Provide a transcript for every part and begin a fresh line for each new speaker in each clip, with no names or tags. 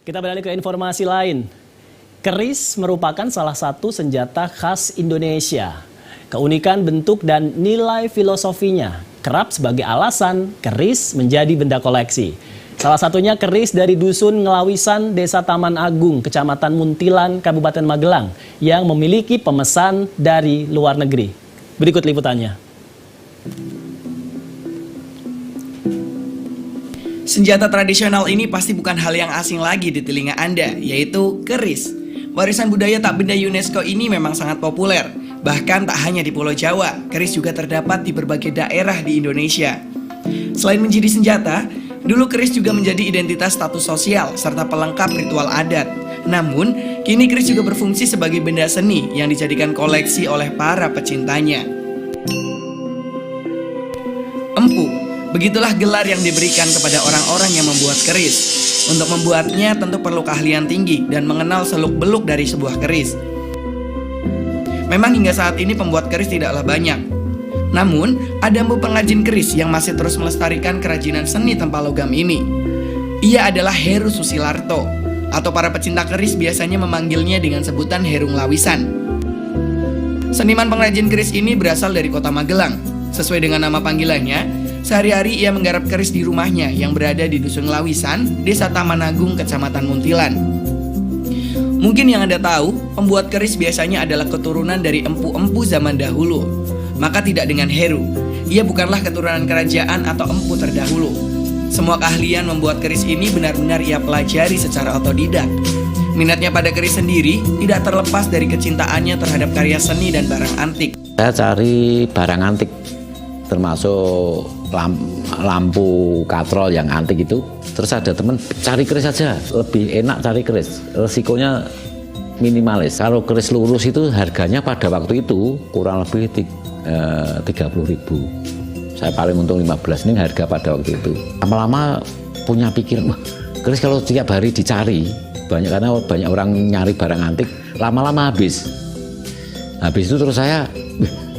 Kita beralih ke informasi lain. Keris merupakan salah satu senjata khas Indonesia. Keunikan bentuk dan nilai filosofinya kerap sebagai alasan keris menjadi benda koleksi. Salah satunya keris dari Dusun Ngelawisan, Desa Taman Agung, Kecamatan Muntilan, Kabupaten Magelang yang memiliki pemesan dari luar negeri. Berikut liputannya.
Senjata tradisional ini pasti bukan hal yang asing lagi di telinga Anda, yaitu keris. Warisan budaya tak benda UNESCO ini memang sangat populer. Bahkan tak hanya di Pulau Jawa, keris juga terdapat di berbagai daerah di Indonesia. Selain menjadi senjata, dulu keris juga menjadi identitas status sosial serta pelengkap ritual adat. Namun, kini keris juga berfungsi sebagai benda seni yang dijadikan koleksi oleh para pecintanya. Empu. Begitulah gelar yang diberikan kepada orang-orang yang membuat keris. Untuk membuatnya tentu perlu keahlian tinggi dan mengenal seluk-beluk dari sebuah keris. Memang hingga saat ini pembuat keris tidaklah banyak. Namun, ada empu pengrajin keris yang masih terus melestarikan kerajinan seni tanpa logam ini. Ia adalah Heru Susilarto, atau para pecinta keris biasanya memanggilnya dengan sebutan Heru Ngelawisan. Seniman pengrajin keris ini berasal dari kota Magelang. Sesuai dengan nama panggilannya, sehari-hari ia menggarap keris di rumahnya yang berada di Dusun Ngelawisan, Desa Taman Agung, Kecamatan Muntilan. Mungkin yang Anda tahu, pembuat keris biasanya adalah keturunan dari empu-empu zaman dahulu. Maka tidak dengan Heru, ia bukanlah keturunan kerajaan atau empu terdahulu. Semua keahlian membuat keris ini benar-benar ia pelajari secara otodidak. Minatnya pada keris sendiri tidak terlepas dari kecintaannya terhadap karya seni dan barang antik.
Saya cari barang antik, termasuk lampu katrol yang antik itu. Terus ada teman cari keris aja, lebih enak cari keris, resikonya minimalis. Kalau keris lurus itu harganya pada waktu itu kurang lebih 30.000. Saya paling untung 15, ini harga pada waktu itu. Lama-lama punya pikiran, keris kalau tiap hari dicari banyak, karena banyak orang nyari barang antik, lama-lama habis itu terus saya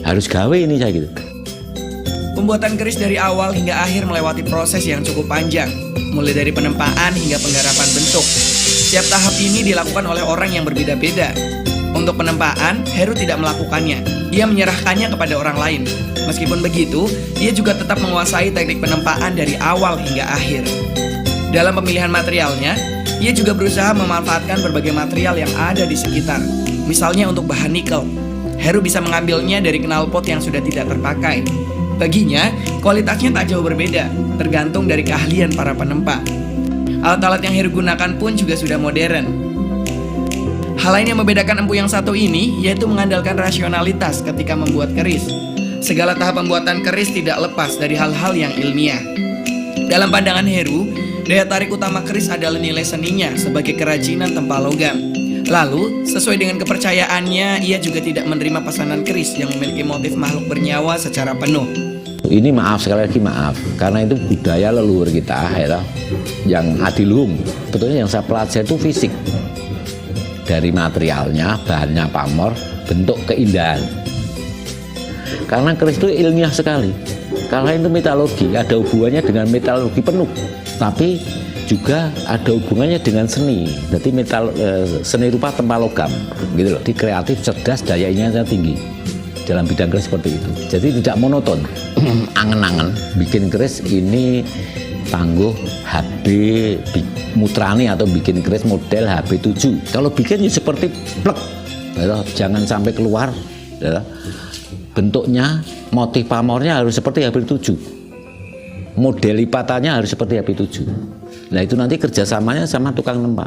harus gawe ini saya gitu.
Pembuatan keris dari awal hingga akhir melewati proses yang cukup panjang, mulai dari penempaan hingga penggarapan bentuk. Setiap tahap ini dilakukan oleh orang yang berbeda-beda. Untuk penempaan, Heru tidak melakukannya. Ia menyerahkannya kepada orang lain. Meskipun begitu, ia juga tetap menguasai teknik penempaan dari awal hingga akhir. Dalam pemilihan materialnya, ia juga berusaha memanfaatkan berbagai material yang ada di sekitar. Misalnya untuk bahan nikel, Heru bisa mengambilnya dari knalpot yang sudah tidak terpakai. Baginya, kualitasnya tak jauh berbeda, tergantung dari keahlian para penempa. Alat-alat yang Heru gunakan pun juga sudah modern. Hal lain yang membedakan empu yang satu ini, yaitu mengandalkan rasionalitas ketika membuat keris. Segala tahap pembuatan keris tidak lepas dari hal-hal yang ilmiah. Dalam pandangan Heru, daya tarik utama keris adalah nilai seninya sebagai kerajinan tanpa logam. Lalu, sesuai dengan kepercayaannya, ia juga tidak menerima pesanan keris yang memiliki motif makhluk bernyawa secara penuh.
Ini maaf, sekali lagi maaf, karena itu budaya leluhur kita ya, yang adiluhung. Betulnya yang saya pelajari itu fisik. Dari materialnya, bahannya pamor, bentuk keindahan. Karena keris itu ilmiah sekali. Karena itu metalogi, ada hubungannya dengan metalogi penuh. Tapi juga ada hubungannya dengan seni. Jadi seni rupa tanpa logam, gitu loh. Di kreatif, cerdas, daya ingatnya tinggi dalam bidang keris seperti itu. Jadi tidak monoton. Angen-angen bikin keris ini tangguh HB Mutrani atau bikin keris model HB7. Kalau bikin ya seperti plek, jangan sampai keluar. Bentuknya, motif pamornya harus seperti HB7. Model lipatannya harus seperti HB7. Nah itu nanti kerjasamanya sama tukang nempa.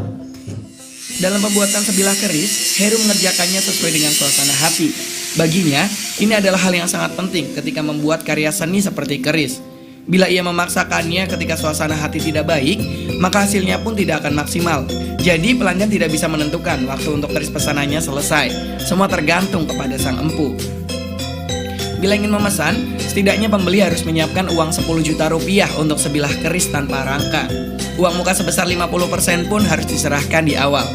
Dalam pembuatan sebilah keris, Heru mengerjakannya sesuai dengan suasana hati. Baginya, ini adalah hal yang sangat penting ketika membuat karya seni seperti keris. Bila ia memaksakannya ketika suasana hati tidak baik, maka hasilnya pun tidak akan maksimal. Jadi pelanggan tidak bisa menentukan waktu untuk keris pesanannya selesai. Semua tergantung kepada sang empu. Bila ingin memesan, setidaknya pembeli harus menyiapkan uang 10 juta rupiah untuk sebilah keris tanpa rangka. Uang muka sebesar 50% pun harus diserahkan di awal.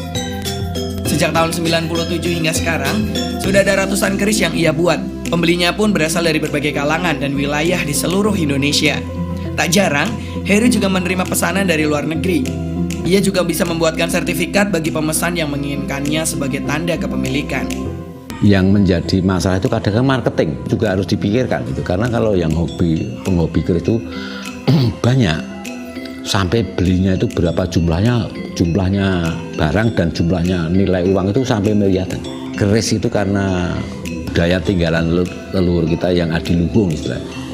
Sejak tahun 97 hingga sekarang, sudah ada ratusan keris yang ia buat. Pembelinya pun berasal dari berbagai kalangan dan wilayah di seluruh Indonesia. Tak jarang, Heru juga menerima pesanan dari luar negeri. Ia juga bisa membuatkan sertifikat bagi pemesan yang menginginkannya sebagai tanda kepemilikan.
Yang menjadi masalah itu kadang-kadang marketing juga harus dipikirkan gitu. Karena kalau yang penghobi keris itu banyak, sampai belinya itu berapa jumlahnya barang dan jumlahnya nilai uang itu sampai miliaran. Keris itu karena budaya tinggalan leluhur kita yang adiluhung istilahnya.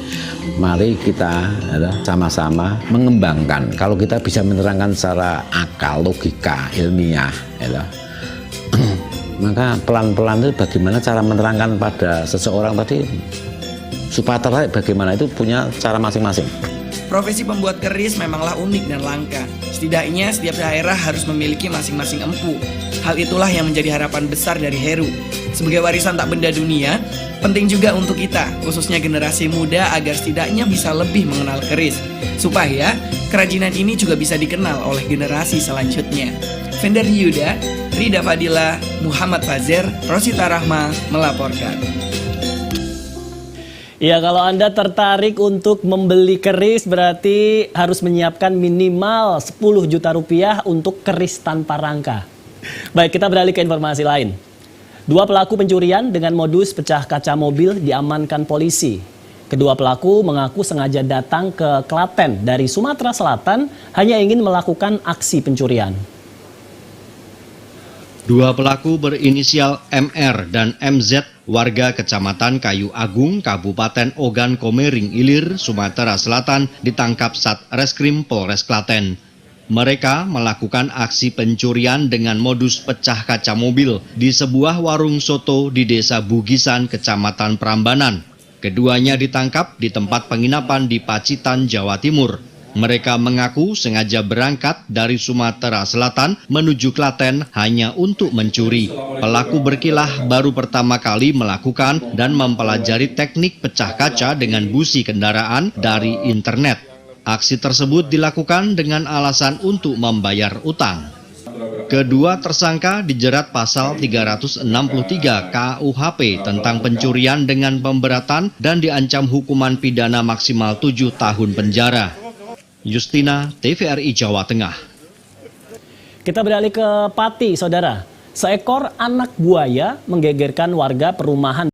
Mari kita sama-sama mengembangkan. Kalau kita bisa menerangkan secara akal, logika, ilmiah, maka pelan-pelan itu bagaimana cara menerangkan pada seseorang tadi supaya tertarik, bagaimana itu punya cara masing-masing.
Profesi pembuat keris memanglah unik dan langka. Setidaknya setiap daerah harus memiliki masing-masing empu. Hal itulah yang menjadi harapan besar dari Heru. Sebagai warisan tak benda dunia, penting juga untuk kita, khususnya generasi muda, agar setidaknya bisa lebih mengenal keris. Supaya kerajinan ini juga bisa dikenal oleh generasi selanjutnya. Fender Yuda, Rida Fadila, Muhammad Fazer, Rosita Rahma melaporkan.
Ya, kalau Anda tertarik untuk membeli keris berarti harus menyiapkan minimal 10 juta rupiah untuk keris tanpa rangka. Baik, kita beralih ke informasi lain. 2 pelaku pencurian dengan modus pecah kaca mobil diamankan polisi. Kedua pelaku mengaku sengaja datang ke Klaten dari Sumatera Selatan hanya ingin melakukan aksi pencurian.
2 pelaku berinisial MR dan MZ warga Kecamatan Kayu Agung, Kabupaten Ogan Komering Ilir, Sumatera Selatan ditangkap Satreskrim Polres Klaten. Mereka melakukan aksi pencurian dengan modus pecah kaca mobil di sebuah warung soto di Desa Bugisan, Kecamatan Prambanan. Keduanya ditangkap di tempat penginapan di Pacitan, Jawa Timur. Mereka mengaku sengaja berangkat dari Sumatera Selatan menuju Klaten hanya untuk mencuri. Pelaku berkilah baru pertama kali melakukan dan mempelajari teknik pecah kaca dengan busi kendaraan dari internet. Aksi tersebut dilakukan dengan alasan untuk membayar utang. Kedua tersangka dijerat pasal 363 KUHP tentang pencurian dengan pemberatan dan diancam hukuman pidana maksimal 7 tahun penjara. Justina, TVRI Jawa Tengah.
Kita beralih ke Pati, saudara. Seekor anak buaya menggegerkan warga perumahan